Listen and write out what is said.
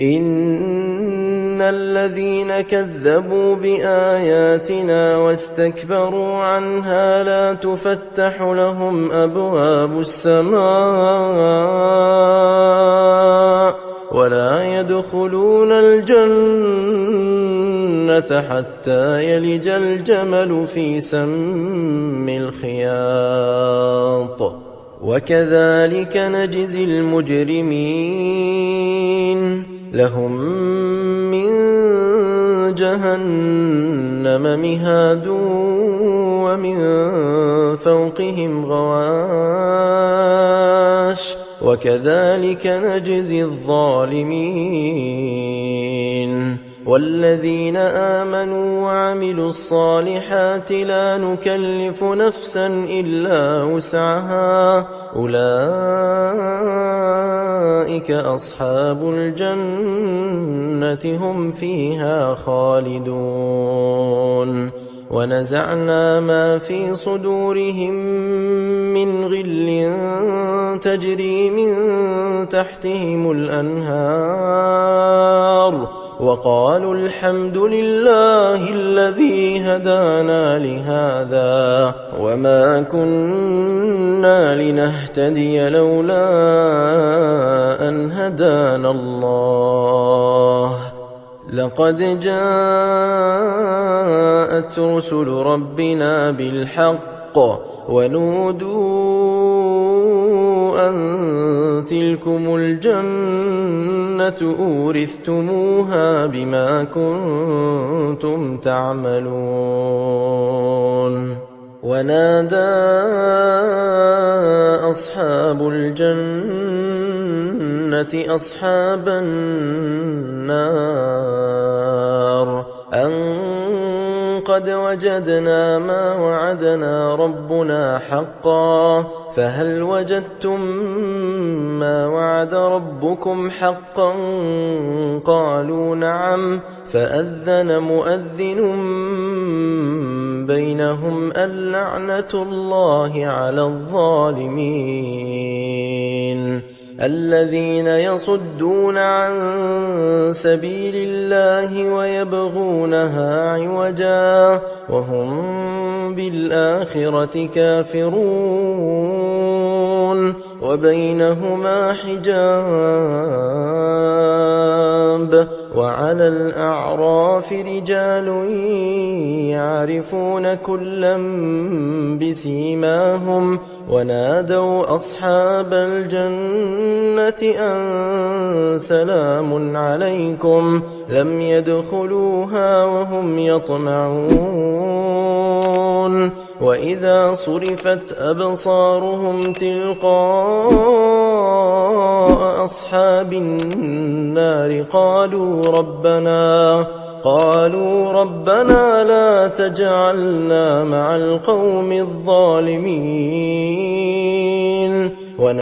إن الذين كذبوا بآياتنا واستكبروا عنها لا تفتح لهم أبواب السماء ولا يدخلون الجنة حتى يلج الجمل في سم الخياط وكذلك نجزي المجرمين لهم من جهنم مهاد ومن فوقهم غواش وكذلك نجزي الظالمين والذين آمنوا وعملوا الصالحات لا نكلف نفسا إلا وسعها أولئك أصحاب الجنة هم فيها خالدون ونزعنا ما في صدورهم من غل تجري من تحتهم الأنهار وقالوا الحمد لله الذي هدانا لهذا وما كنا لنهتدي لولا أن هدانا الله لقد جاءت رسل ربنا بالحق ونودوا أن تلكم الجنة أورثتموها بما كنتم تعملون ونادى أصحاب الجنة أصحاب النار أن قد وجدنا ما وعدنا ربنا حقا فهل وجدتم ما وعد ربكم حقا قالوا نعم فأذن مؤذن بينهم اللعنة الله على الظالمين الذين يصدون عن سبيل الله ويبغونها عوجا وهم بالآخرة كافرون وبينهما حجاب وعلى الأعراف رجال يعرفون كلا بسيماهم ونادوا أصحاب الجنة أن سلام عليكم لم يدخلوها وهم يطمعون وإذا صرفت أبصارهم تلقاء أصحاب النار قالوا ربنا لا تجعلنا مع القوم الظالمين